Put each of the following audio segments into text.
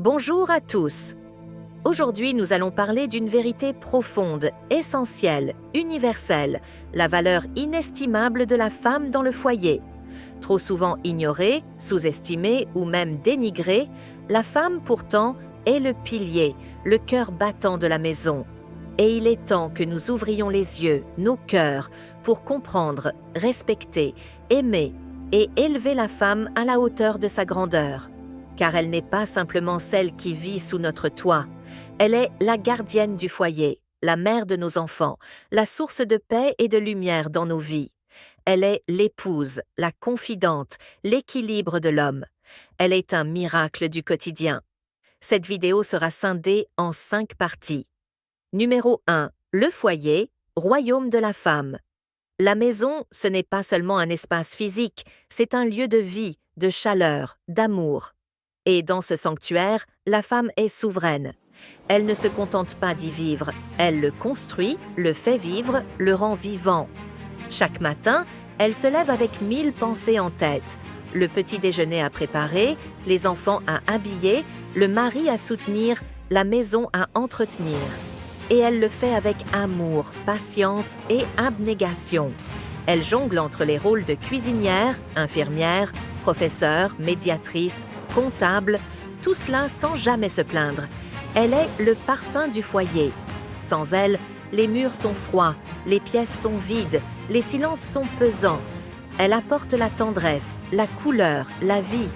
Bonjour à tous. Aujourd'hui, nous allons parler d'une vérité profonde, essentielle, universelle, la valeur inestimable de la femme dans le foyer. Trop souvent ignorée, sous-estimée ou même dénigrée, la femme pourtant est le pilier, le cœur battant de la maison. Et il est temps que nous ouvrions les yeux, nos cœurs, pour comprendre, respecter, aimer et élever la femme à la hauteur de sa grandeur. Car elle n'est pas simplement celle qui vit sous notre toit, elle est la gardienne du foyer, la mère de nos enfants, la source de paix et de lumière dans nos vies. Elle est l'épouse, la confidente, l'équilibre de l'homme. Elle est un miracle du quotidien. Cette vidéo sera scindée en 5 parties. Numéro 1. Le foyer, royaume de la femme. La maison, ce n'est pas seulement un espace physique, c'est un lieu de vie, de chaleur, d'amour. Et dans ce sanctuaire, la femme est souveraine. Elle ne se contente pas d'y vivre, elle le construit, le fait vivre, le rend vivant. Chaque matin, elle se lève avec 1000 pensées en tête. Le petit déjeuner à préparer, les enfants à habiller, le mari à soutenir, la maison à entretenir. Et elle le fait avec amour, patience et abnégation. Elle jongle entre les rôles de cuisinière, infirmière, professeure, médiatrice, comptable, tout cela sans jamais se plaindre. Elle est le parfum du foyer. Sans elle, les murs sont froids, les pièces sont vides, les silences sont pesants. Elle apporte la tendresse, la couleur, la vie.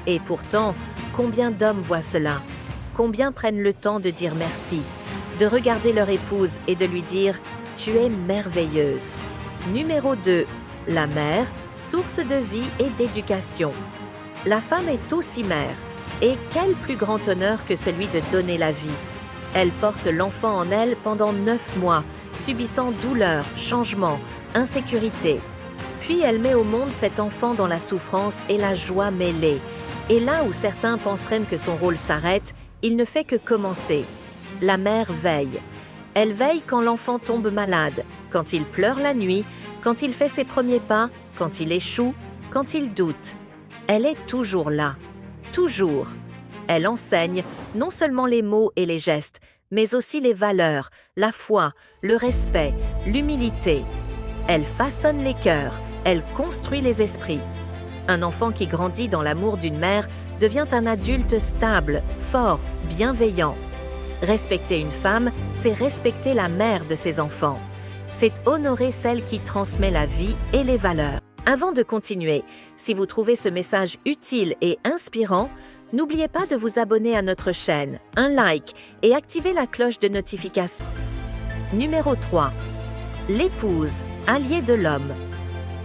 Et pourtant, combien d'hommes voient cela? Combien prennent le temps de dire merci, de regarder leur épouse et de lui dire « Tu es merveilleuse ». Numéro 2. La mère, source de vie et d'éducation. La femme est aussi mère. Et quel plus grand honneur que celui de donner la vie. Elle porte l'enfant en elle pendant 9 mois, subissant douleur, changement, insécurité. Puis elle met au monde cet enfant dans la souffrance et la joie mêlées. Et là où certains penseraient que son rôle s'arrête, il ne fait que commencer. La mère veille. Elle veille quand l'enfant tombe malade, quand il pleure la nuit, quand il fait ses premiers pas, quand il échoue, quand il doute. Elle est toujours là. Toujours. Elle enseigne non seulement les mots et les gestes, mais aussi les valeurs, la foi, le respect, l'humilité. Elle façonne les cœurs, elle construit les esprits. Un enfant qui grandit dans l'amour d'une mère devient un adulte stable, fort, bienveillant. Respecter une femme, c'est respecter la mère de ses enfants. C'est honorer celle qui transmet la vie et les valeurs. Avant de continuer, si vous trouvez ce message utile et inspirant, n'oubliez pas de vous abonner à notre chaîne, un like et activer la cloche de notification. Numéro 3. L'épouse, alliée de l'homme.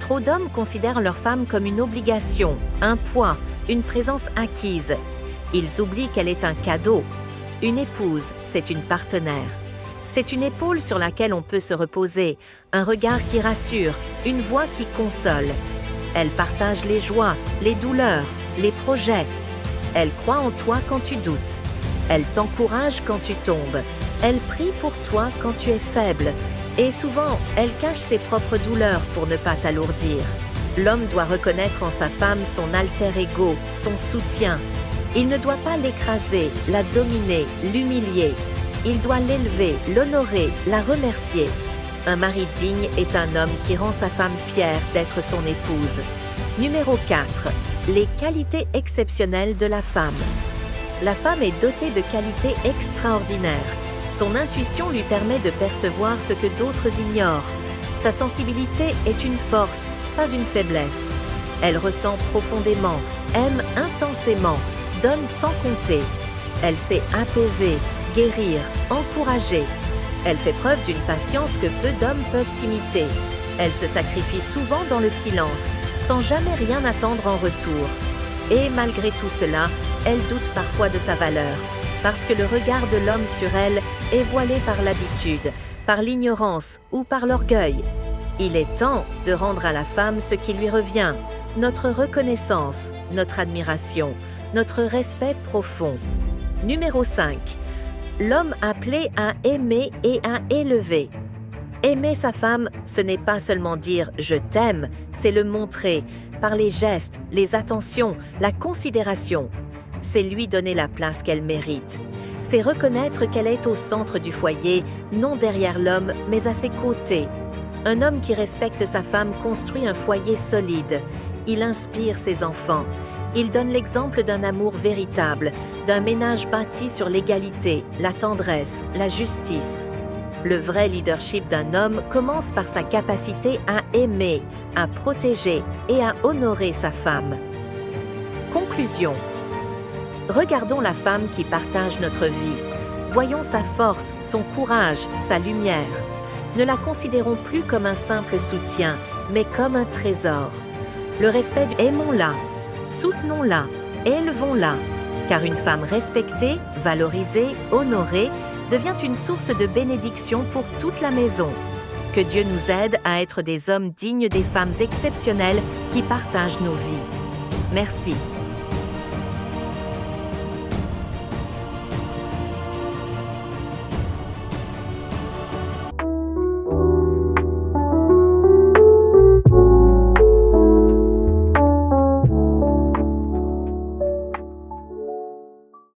Trop d'hommes considèrent leur femme comme une obligation, un poids, une présence acquise. Ils oublient qu'elle est un cadeau. Une épouse, c'est une partenaire. C'est une épaule sur laquelle on peut se reposer, un regard qui rassure, une voix qui console. Elle partage les joies, les douleurs, les projets. Elle croit en toi quand tu doutes. Elle t'encourage quand tu tombes. Elle prie pour toi quand tu es faible. Et souvent, elle cache ses propres douleurs pour ne pas t'alourdir. L'homme doit reconnaître en sa femme son alter ego, son soutien. Il ne doit pas l'écraser, la dominer, l'humilier. Il doit l'élever, l'honorer, la remercier. Un mari digne est un homme qui rend sa femme fière d'être son épouse. Numéro 4. Les qualités exceptionnelles de la femme. La femme est dotée de qualités extraordinaires. Son intuition lui permet de percevoir ce que d'autres ignorent. Sa sensibilité est une force, pas une faiblesse. Elle ressent profondément, aime intensément, donne sans compter. Elle sait apaiser, guérir, encourager. Elle fait preuve d'une patience que peu d'hommes peuvent imiter. Elle se sacrifie souvent dans le silence, sans jamais rien attendre en retour. Et malgré tout cela, elle doute parfois de sa valeur, parce que le regard de l'homme sur elle est voilé par l'habitude, par l'ignorance ou par l'orgueil. Il est temps de rendre à la femme ce qui lui revient, notre reconnaissance, notre admiration, notre respect profond. Numéro 5. L'homme appelé à aimer et à élever. Aimer sa femme, ce n'est pas seulement dire « je t'aime », c'est le montrer par les gestes, les attentions, la considération. c'est lui donner la place qu'elle mérite. C'est reconnaître qu'elle est au centre du foyer, non derrière l'homme, mais à ses côtés. Un homme qui respecte sa femme construit un foyer solide. Il inspire ses enfants. Il donne l'exemple d'un amour véritable, d'un ménage bâti sur l'égalité, la tendresse, la justice. Le vrai leadership d'un homme commence par sa capacité à aimer, à protéger et à honorer sa femme. Conclusion. Regardons la femme qui partage notre vie. Voyons sa force, son courage, sa lumière. Ne la considérons plus comme un simple soutien, mais comme un trésor. Le respect, aimons-la, soutenons-la, élevons-la, car une femme respectée, valorisée, honorée, devient une source de bénédiction pour toute la maison. Que Dieu nous aide à être des hommes dignes des femmes exceptionnelles qui partagent nos vies. Merci.